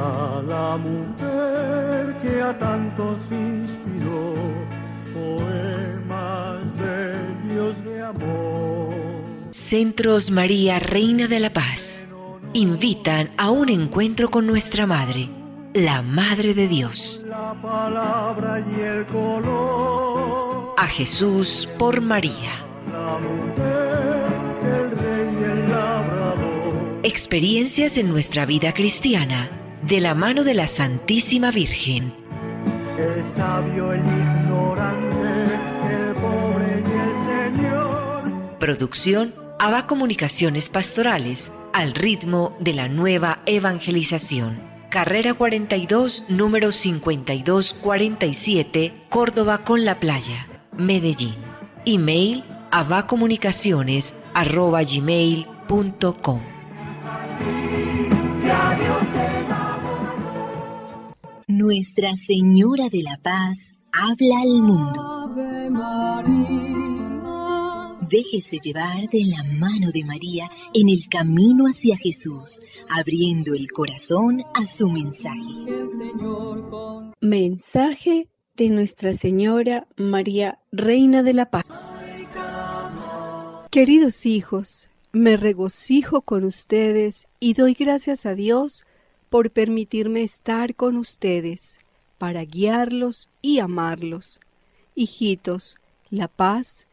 a la mujer que a tantos inspiró, poemas bellos de amor. Centros María, Reina de la Paz, invitan a un encuentro con nuestra Madre, la Madre de Dios. La palabra y el color. A Jesús por María. La mujer, el rey y el labrador. Experiencias en nuestra vida cristiana, de la mano de la Santísima Virgen. El sabio, el ignorante, el pobre y el Señor. Producción ABA Comunicaciones Pastorales, al ritmo de la nueva evangelización. Carrera 42, número 5247, Córdoba con la Playa, Medellín. Email abacomunicaciones@gmail.com. Nuestra Señora de la Paz habla al mundo. Ave María. Déjese llevar de la mano de María en el camino hacia Jesús, abriendo el corazón a su mensaje. Mensaje de Nuestra Señora María, Reina de la Paz. Queridos hijos, me regocijo con ustedes y doy gracias a Dios por permitirme estar con ustedes, para guiarlos y amarlos. Hijitos, la paz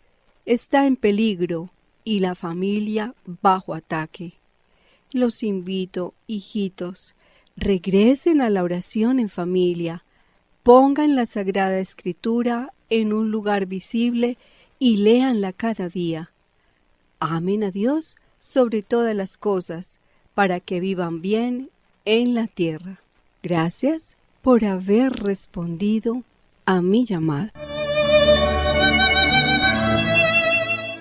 está en peligro y la familia bajo ataque. Los invito, hijitos, regresen a la oración en familia, pongan la Sagrada Escritura en un lugar visible y léanla cada día. Amen a Dios sobre todas las cosas, para que vivan bien en la tierra. Gracias por haber respondido a mi llamada.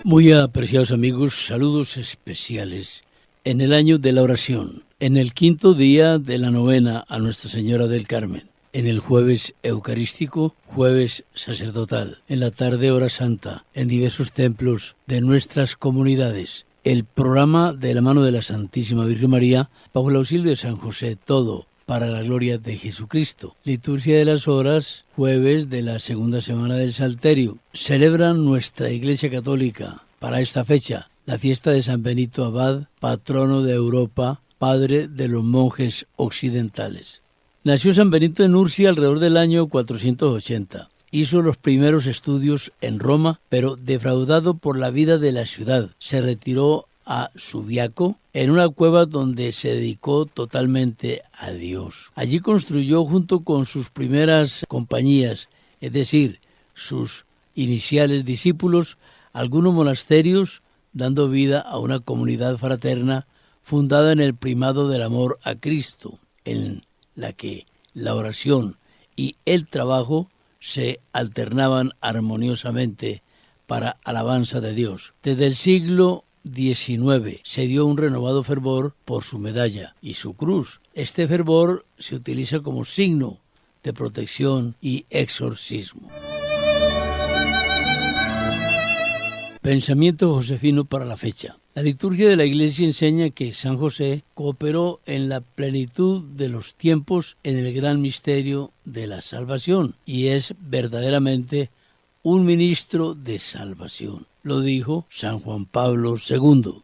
Muy apreciados amigos, saludos especiales en el año de la oración, en el 5º día de la novena a Nuestra Señora del Carmen, en el jueves eucarístico, jueves sacerdotal, en la tarde hora santa, en diversos templos de nuestras comunidades. El programa de la mano de la Santísima Virgen María, bajo el auxilio de San José, todo para la gloria de Jesucristo. Liturgia de las horas, jueves de la segunda semana del Salterio. Celebra nuestra Iglesia Católica para esta fecha la fiesta de San Benito Abad, patrono de Europa, padre de los monjes occidentales. Nació San Benito en Nursia alrededor del año 480. Hizo los primeros estudios en Roma, pero defraudado por la vida de la ciudad, se retiró a Subiaco, en una cueva donde se dedicó totalmente a Dios. Allí construyó junto con sus primeras compañías, es decir, sus iniciales discípulos, algunos monasterios, dando vida a una comunidad fraterna fundada en el primado del amor a Cristo, en la que la oración y el trabajo se alternaban armoniosamente para alabanza de Dios. Desde el siglo XIX se dio un renovado fervor por su medalla y su cruz. Este fervor se utiliza como signo de protección y exorcismo. Pensamiento josefino para la fecha. La liturgia de la Iglesia enseña que San José cooperó en la plenitud de los tiempos en el gran misterio de la salvación y es verdaderamente un ministro de salvación. Lo dijo San Juan Pablo II.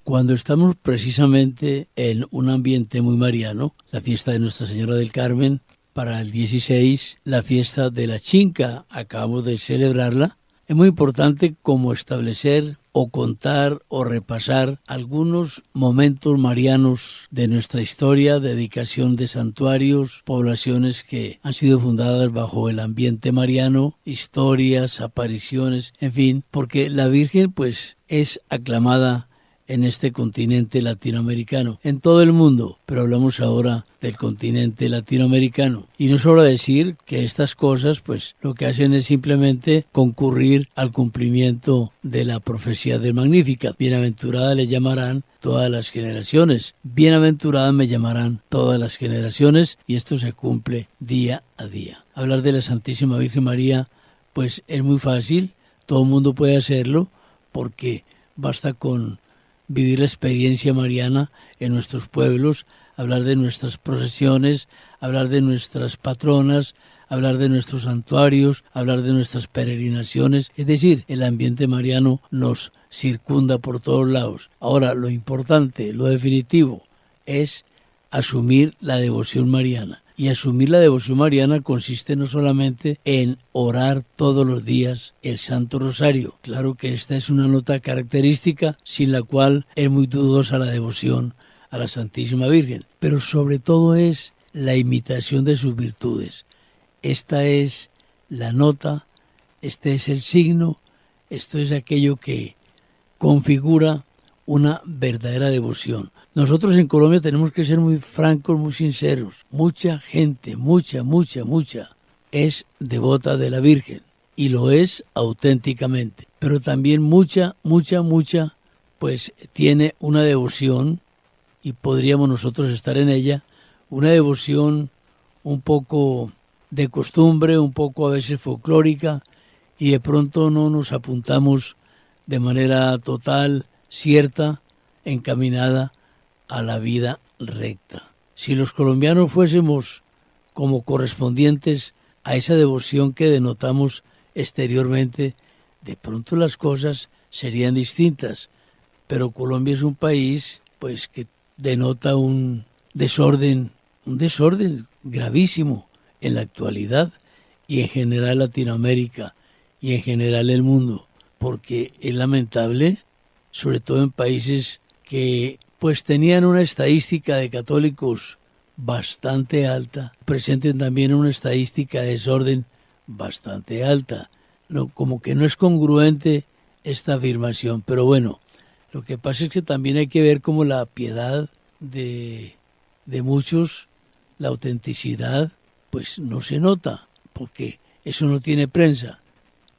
Cuando estamos precisamente en un ambiente muy mariano, la fiesta de Nuestra Señora del Carmen, para el 16, la fiesta de la Chinca, acabamos de celebrarla, es muy importante como establecer o contar o repasar algunos momentos marianos de nuestra historia, dedicación de santuarios, poblaciones que han sido fundadas bajo el ambiente mariano, historias, apariciones, en fin, porque la Virgen pues es aclamada en este continente latinoamericano, en todo el mundo, pero hablamos ahora del continente latinoamericano. Y no sobra decir que estas cosas, pues, lo que hacen es simplemente concurrir al cumplimiento de la profecía del Magnificat. Bienaventurada le llamarán todas las generaciones, bienaventuradas me llamarán todas las generaciones, y esto se cumple día a día. Hablar de la Santísima Virgen María, pues, es muy fácil, todo el mundo puede hacerlo, porque basta con vivir la experiencia mariana en nuestros pueblos, hablar de nuestras procesiones, hablar de nuestras patronas, hablar de nuestros santuarios, hablar de nuestras peregrinaciones. Es decir, el ambiente mariano nos circunda por todos lados. Ahora, lo importante, lo definitivo, es asumir la devoción mariana. Y asumir la devoción mariana consiste no solamente en orar todos los días el Santo Rosario. Claro que esta es una nota característica sin la cual es muy dudosa la devoción a la Santísima Virgen. Pero sobre todo es la imitación de sus virtudes. Esta es la nota, este es el signo, esto es aquello que configura una verdadera devoción. Nosotros en Colombia tenemos que ser muy francos, muy sinceros. Mucha gente, mucha, es devota de la Virgen y lo es auténticamente. Pero también mucha, pues tiene una devoción, y podríamos nosotros estar en ella, una devoción un poco de costumbre, un poco a veces folclórica, y de pronto no nos apuntamos de manera total, cierta, encaminada a la vida recta. Si los colombianos fuésemos como correspondientes a esa devoción que denotamos exteriormente, de pronto las cosas serían distintas. Pero Colombia es un país pues que denota un desorden gravísimo en la actualidad y en general Latinoamérica y en general el mundo, porque es lamentable, sobre todo en países que pues tenían una estadística de católicos bastante alta, presenten también una estadística de desorden bastante alta. No, como que no es congruente esta afirmación, pero bueno, lo que pasa es que también hay que ver como la piedad de muchos, la autenticidad, pues no se nota, porque eso no tiene prensa,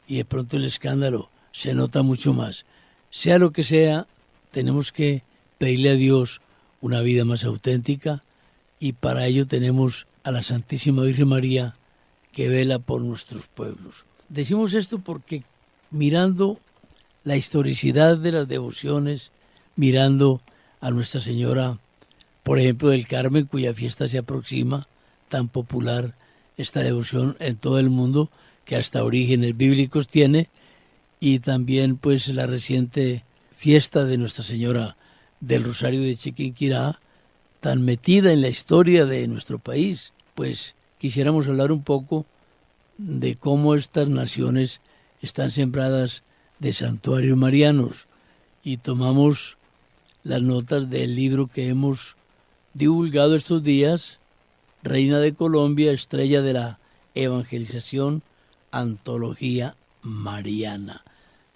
y de pronto el escándalo se nota mucho más. Sea lo que sea, tenemos que pedirle a Dios una vida más auténtica, y para ello tenemos a la Santísima Virgen María que vela por nuestros pueblos. Decimos esto porque mirando la historicidad de las devociones, mirando a Nuestra Señora, por ejemplo, del Carmen, cuya fiesta se aproxima, tan popular esta devoción en todo el mundo, que hasta orígenes bíblicos tiene, y también pues la reciente fiesta de Nuestra Señora del Rosario de Chiquinquirá, tan metida en la historia de nuestro país, pues quisiéramos hablar un poco de cómo estas naciones están sembradas de santuarios marianos, y tomamos las notas del libro que hemos divulgado estos días, Reina de Colombia, estrella de la evangelización, antología mariana,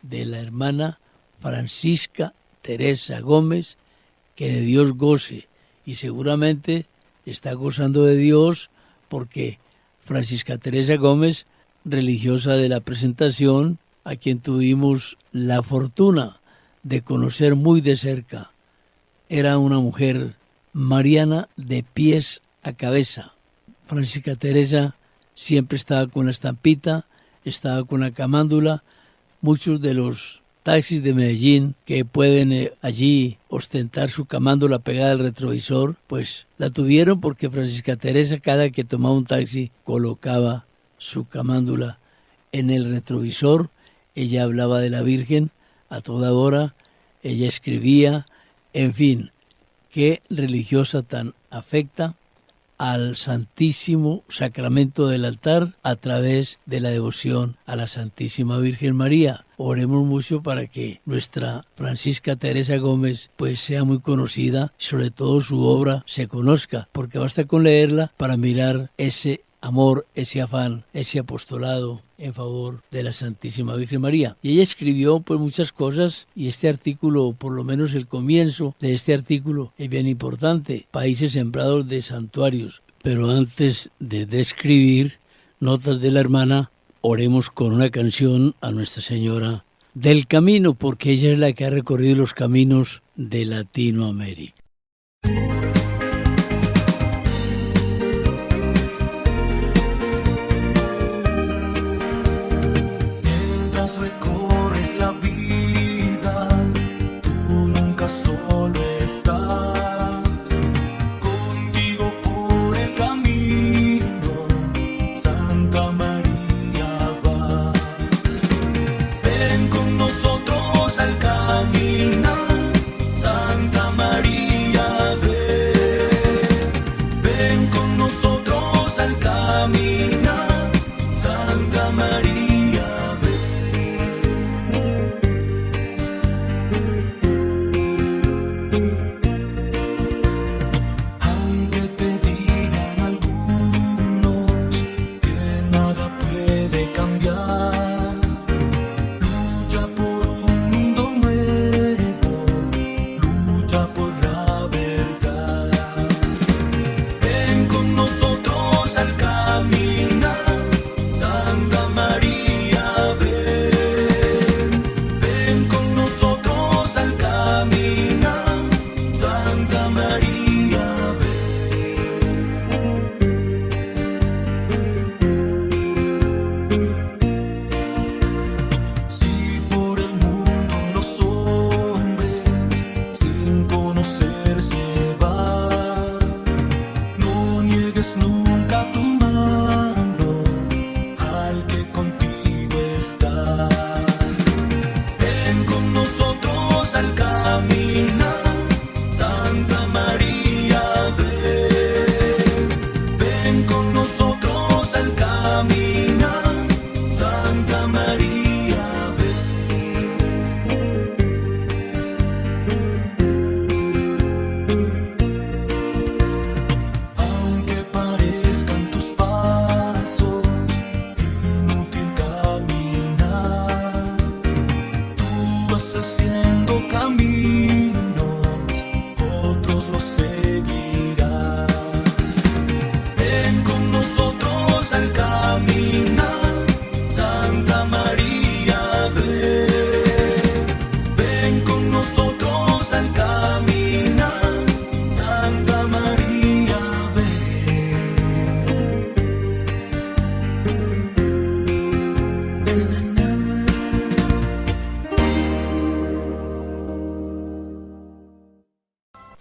de la hermana Francisca Teresa Gómez, que de Dios goce, y seguramente está gozando de Dios porque Francisca Teresa Gómez, religiosa de la Presentación, a quien tuvimos la fortuna de conocer muy de cerca, era una mujer mariana de pies a cabeza. Francisca Teresa siempre estaba con la estampita, estaba con la camándula. Muchos de los taxis de Medellín que pueden allí ostentar su camándula pegada al retrovisor, pues la tuvieron porque Francisca Teresa cada que tomaba un taxi colocaba su camándula en el retrovisor. Ella hablaba de la Virgen a toda hora, ella escribía, en fin, qué religiosa tan afecta al Santísimo Sacramento del altar a través de la devoción a la Santísima Virgen María. Oremos mucho para que nuestra Francisca Teresa Gómez pues sea muy conocida, sobre todo su obra se conozca, porque basta con leerla para mirar ese amor, ese afán, ese apostolado en favor de la Santísima Virgen María. Y ella escribió pues muchas cosas, y este artículo, por lo menos el comienzo de este artículo, es bien importante: países sembrados de santuarios. Pero antes de describir notas de la hermana, oremos con una canción a Nuestra Señora del Camino, porque ella es la que ha recorrido los caminos de Latinoamérica. Recorres la vida, tú nunca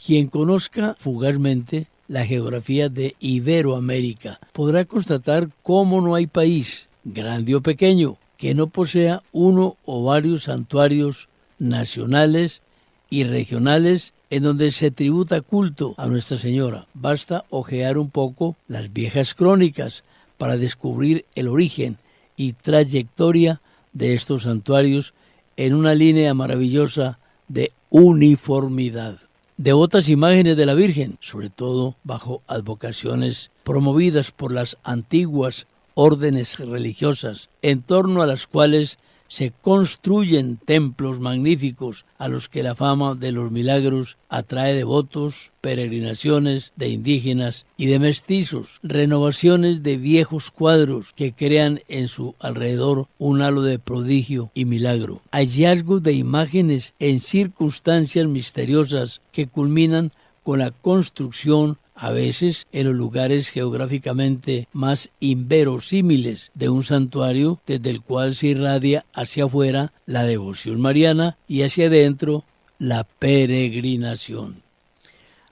Quien conozca fugazmente la geografía de Iberoamérica podrá constatar cómo no hay país, grande o pequeño, que no posea uno o varios santuarios nacionales y regionales en donde se tributa culto a Nuestra Señora. Basta hojear un poco las viejas crónicas para descubrir el origen y trayectoria de estos santuarios en una línea maravillosa de uniformidad. Devotas imágenes de la Virgen, sobre todo bajo advocaciones promovidas por las antiguas órdenes religiosas, en torno a las cuales se construyen templos magníficos a los que la fama de los milagros atrae devotos, peregrinaciones de indígenas y de mestizos, renovaciones de viejos cuadros que crean en su alrededor un halo de prodigio y milagro, hallazgos de imágenes en circunstancias misteriosas que culminan con la construcción a veces en los lugares geográficamente más inverosímiles de un santuario desde el cual se irradia hacia afuera la devoción mariana y hacia adentro la peregrinación.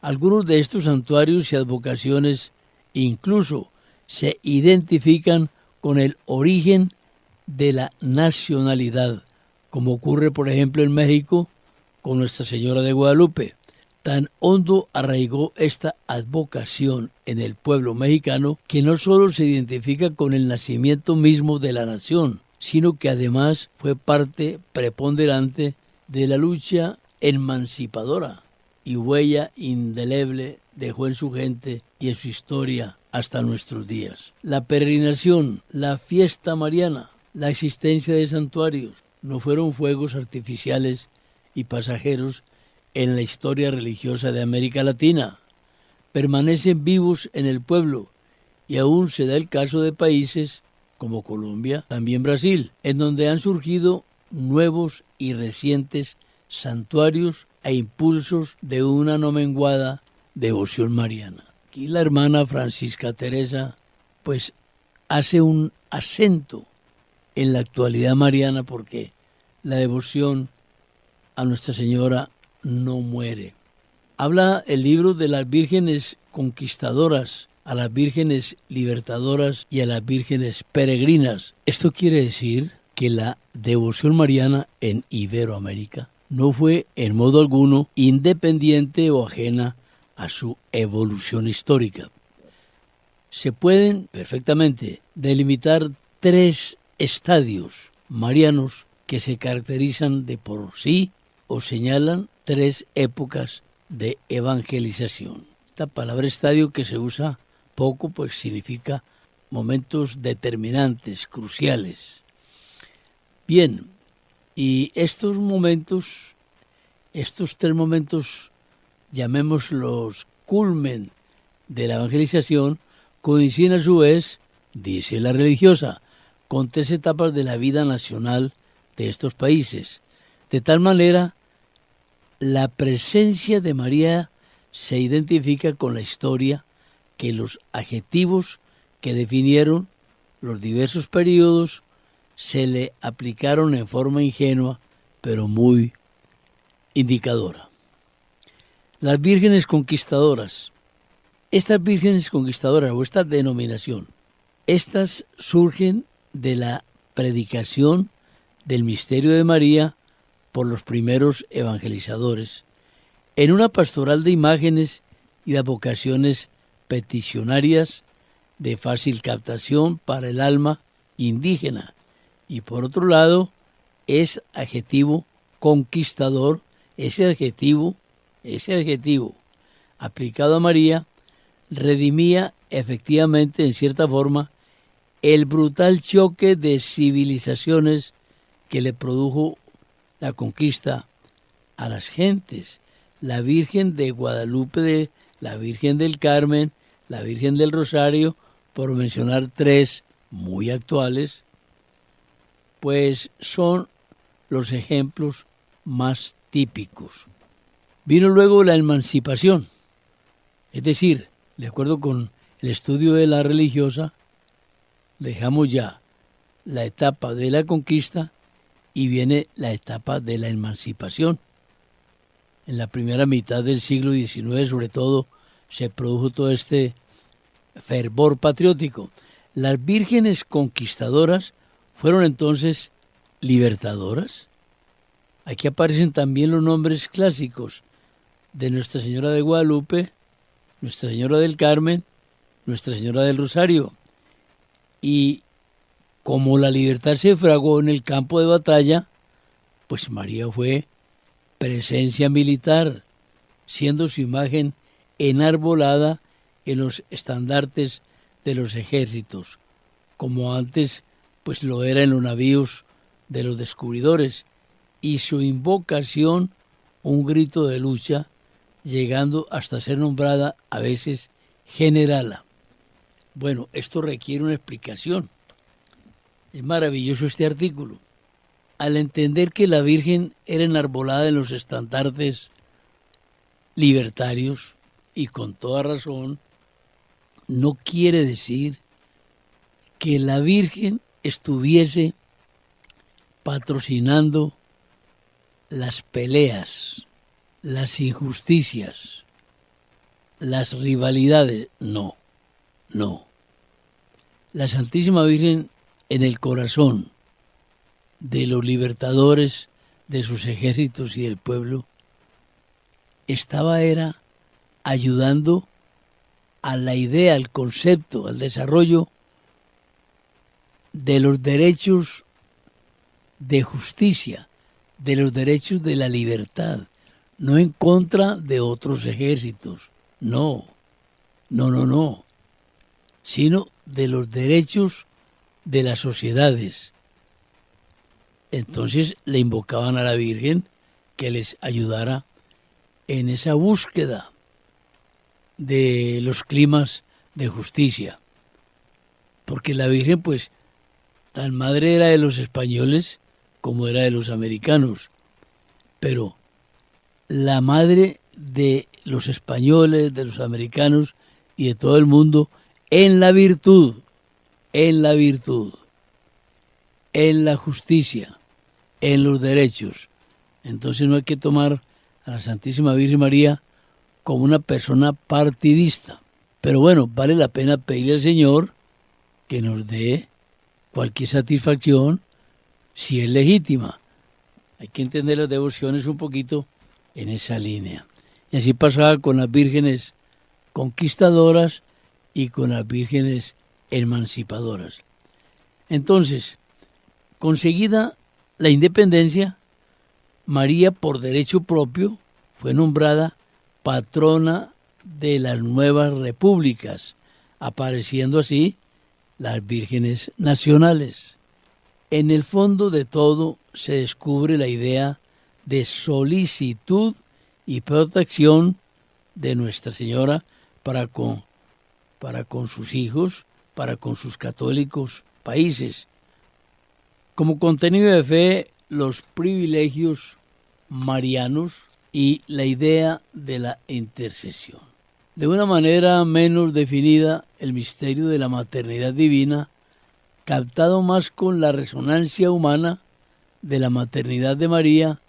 Algunos de estos santuarios y advocaciones incluso se identifican con el origen de la nacionalidad, como ocurre por ejemplo en México con Nuestra Señora de Guadalupe. Tan hondo arraigó esta advocación en el pueblo mexicano que no solo se identifica con el nacimiento mismo de la nación, sino que además fue parte preponderante de la lucha emancipadora y huella indeleble dejó en su gente y en su historia hasta nuestros días. La peregrinación, la fiesta mariana, la existencia de santuarios no fueron fuegos artificiales y pasajeros en la historia religiosa de América Latina. Permanecen vivos en el pueblo y aún se da el caso de países como Colombia, también Brasil, en donde han surgido nuevos y recientes santuarios e impulsos de una no menguada devoción mariana. Aquí la hermana Francisca Teresa pues hace un acento en la actualidad mariana porque la devoción a Nuestra Señora no muere. Habla el libro de las vírgenes conquistadoras, a las vírgenes libertadoras y a las vírgenes peregrinas. Esto quiere decir que la devoción mariana en Iberoamérica no fue en modo alguno independiente o ajena a su evolución histórica. Se pueden perfectamente delimitar 3 estadios marianos que se caracterizan de por sí o señalan 3 épocas de evangelización. Esta palabra estadio que se usa poco, pues significa momentos determinantes, cruciales. Bien, y estos momentos, estos 3 momentos, llamémoslos culmen de la evangelización, coinciden a su vez, dice la religiosa, con 3 etapas de la vida nacional de estos países. De tal manera, la presencia de María se identifica con la historia que los adjetivos que definieron los diversos periodos se le aplicaron en forma ingenua, pero muy indicadora. Las vírgenes conquistadoras. Estas vírgenes conquistadoras o esta denominación, estas surgen de la predicación del misterio de María por los primeros evangelizadores, en una pastoral de imágenes y de vocaciones peticionarias de fácil captación para el alma indígena, y por otro lado es adjetivo conquistador, ese adjetivo aplicado a María redimía efectivamente en cierta forma el brutal choque de civilizaciones que le produjo la conquista a las gentes. La Virgen de Guadalupe, la Virgen del Carmen, la Virgen del Rosario, por mencionar 3 muy actuales, pues son los ejemplos más típicos. Vino luego la emancipación, es decir, de acuerdo con el estudio de la religiosa, dejamos ya la etapa de la conquista y viene la etapa de la emancipación. en la primera mitad del siglo XIX, sobre todo, se produjo todo este fervor patriótico. Las vírgenes conquistadoras fueron entonces libertadoras. Aquí aparecen también los nombres clásicos de Nuestra Señora de Guadalupe, Nuestra Señora del Carmen, Nuestra Señora del Rosario. Y como la libertad se fraguó en el campo de batalla, pues María fue presencia militar, siendo su imagen enarbolada en los estandartes de los ejércitos, como antes pues lo era en los navíos de los descubridores, y su invocación un grito de lucha, llegando hasta ser nombrada a veces generala. Bueno, esto requiere una explicación. Es maravilloso este artículo. Al entender que la Virgen era enarbolada en los estandartes libertarios, y con toda razón, no quiere decir que la Virgen estuviese patrocinando las peleas, las injusticias, las rivalidades. No, no. La Santísima Virgen en el corazón de los libertadores, de sus ejércitos y del pueblo, era ayudando a la idea, al concepto, al desarrollo de los derechos de justicia, de los derechos de la libertad, no en contra de otros ejércitos, no, sino de los derechos de las sociedades. Entonces le invocaban a la Virgen que les ayudara en esa búsqueda de los climas de justicia. Porque la Virgen, pues, tan madre era de los españoles como era de los americanos. Pero la madre de los españoles, de los americanos y de todo el mundo en la virtud, en la justicia, en los derechos. Entonces no hay que tomar a la Santísima Virgen María como una persona partidista. Pero bueno, vale la pena pedirle al Señor que nos dé cualquier satisfacción si es legítima. Hay que entender las devociones un poquito en esa línea. Y así pasaba con las vírgenes conquistadoras y con las vírgenes emancipadoras. Entonces, conseguida la independencia, María, por derecho propio, fue nombrada patrona de las nuevas repúblicas, apareciendo así las vírgenes nacionales. En el fondo de todo se descubre la idea de solicitud y protección de Nuestra Señora para con sus hijos, para con sus católicos países. Como contenido de fe, los privilegios marianos y la idea de la intercesión. De una manera menos definida, el misterio de la maternidad divina, captado más con la resonancia humana de la maternidad de María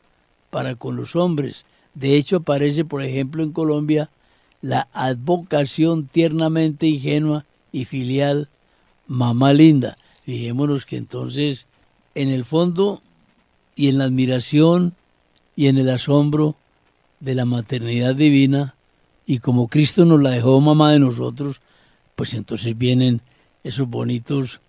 para con los hombres. De hecho, aparece, por ejemplo, en Colombia, la advocación tiernamente ingenua y filial, mamá linda. Fijémonos que entonces, en el fondo y en la admiración y en el asombro de la maternidad divina, y como Cristo nos la dejó mamá de nosotros, pues entonces vienen esos bonitos,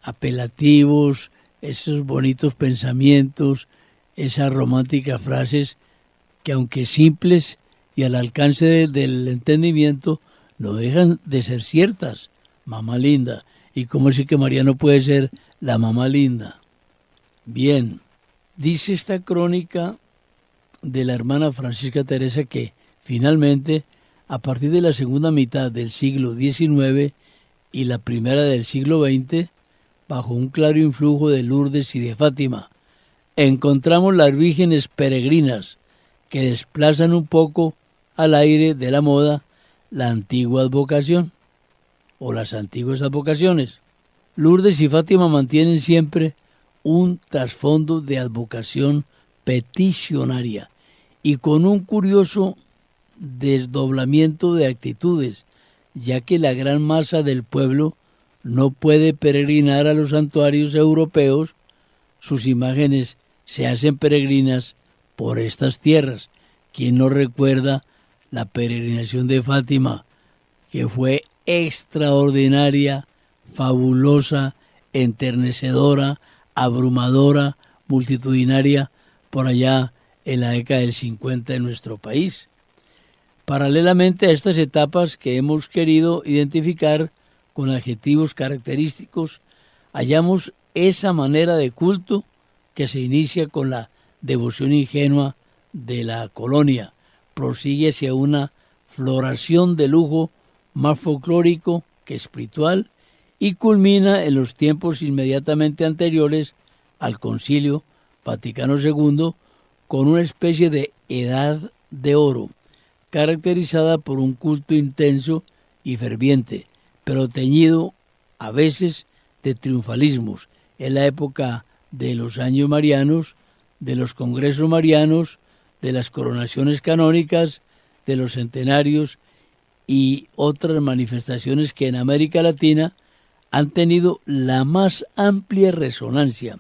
apelativos, esos bonitos pensamientos, esas románticas frases que, aunque simples y al alcance del entendimiento, no dejan de ser ciertas. Mamá linda. ¿Y cómo decir que María no puede ser la mamá linda? Bien, dice esta crónica de la hermana Francisca Teresa que finalmente, a partir de la segunda mitad del siglo XIX y la primera del siglo XX, bajo un claro influjo de Lourdes y de Fátima, encontramos las vírgenes peregrinas que desplazan un poco al aire de la moda la antigua advocación o las antiguas advocaciones. Lourdes y Fátima mantienen siempre un trasfondo de advocación peticionaria y con un curioso desdoblamiento de actitudes, ya que la gran masa del pueblo no puede peregrinar a los santuarios europeos, sus imágenes se hacen peregrinas por estas tierras. ¿Quién no recuerda la peregrinación de Fátima, que fue extraordinaria, fabulosa, enternecedora, abrumadora, multitudinaria, por allá en la década del 50 en nuestro país? Paralelamente a estas etapas que hemos querido identificar con adjetivos característicos, hallamos esa manera de culto que se inicia con la devoción ingenua de la colonia, prosigue hacia una floración de lujo más folclórico que espiritual y culmina en los tiempos inmediatamente anteriores al Concilio Vaticano II con una especie de edad de oro, caracterizada por un culto intenso y ferviente, pero teñido a veces de triunfalismos. En la época de los años marianos, de los congresos marianos, de las coronaciones canónicas, de los centenarios y otras manifestaciones que en América Latina han tenido la más amplia resonancia.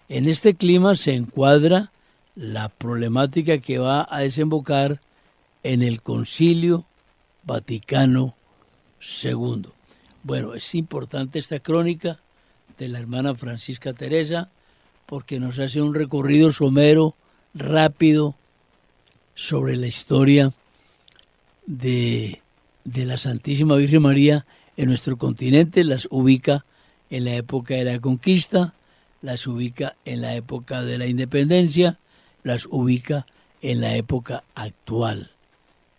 En este clima se encuadra la problemática que va a desembocar en el Concilio Vaticano II. Bueno, es importante esta crónica de la hermana Francisca Teresa porque nos hace un recorrido somero, rápido, sobre la historia de la Santísima Virgen María en nuestro continente. Las ubica en la época de la conquista, las ubica en la época de la independencia, las ubica en la época actual.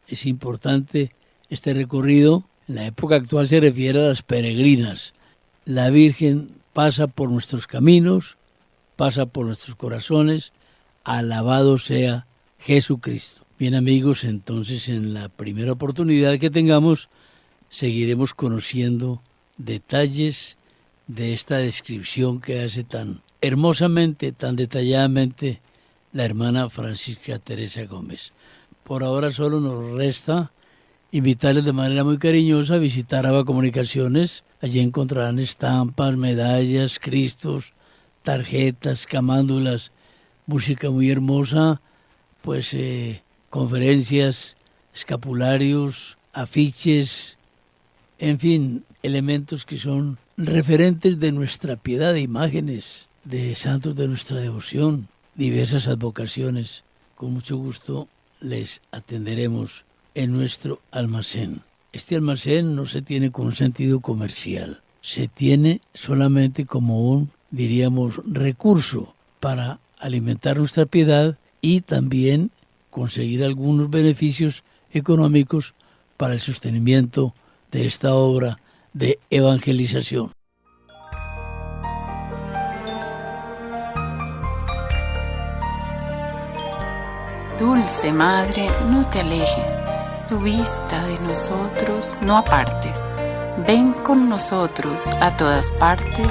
Es importante este recorrido. En la época actual se refiere a las peregrinas. La Virgen pasa por nuestros caminos, pasa por nuestros corazones. Alabado sea Jesucristo. Bien, amigos, entonces en la primera oportunidad que tengamos seguiremos conociendo detalles de esta descripción que hace tan hermosamente, tan detalladamente la hermana Francisca Teresa Gómez. Por ahora solo nos resta invitarles de manera muy cariñosa a visitar ABA Comunicaciones. Allí encontrarán estampas, medallas, cristos, tarjetas, camándulas, música muy hermosa, pues conferencias, escapularios, afiches, en fin, elementos que son referentes de nuestra piedad, de imágenes de santos de nuestra devoción, diversas advocaciones. Con mucho gusto les atenderemos en nuestro almacén. Este almacén no se tiene con un sentido comercial, se tiene solamente como un, diríamos, recurso para alimentar nuestra piedad y también conseguir algunos beneficios económicos para el sostenimiento de esta obra de evangelización. Dulce Madre, no te alejes, tu vista de nosotros no apartes. Ven con nosotros a todas partes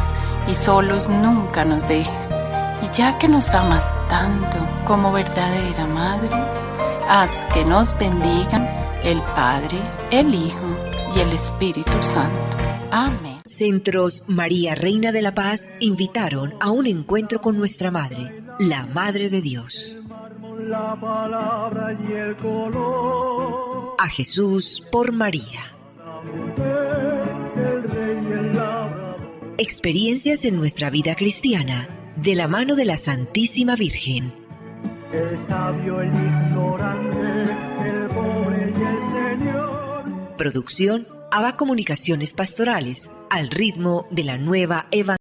y solos nunca nos dejes. Y ya que nos amas tanto como verdadera Madre, haz que nos bendigan el Padre, el Hijo y el Espíritu Santo. Amén. Centros María Reina de la Paz invitaron a un encuentro con nuestra Madre, la Madre de Dios. La palabra y el color. A Jesús por María. La mujer, el rey y el labrador. Experiencias en nuestra vida cristiana, de la mano de la Santísima Virgen. El sabio, el ignorante, el pobre y el Señor. Producción ABA Comunicaciones Pastorales, al ritmo de la nueva evangelización.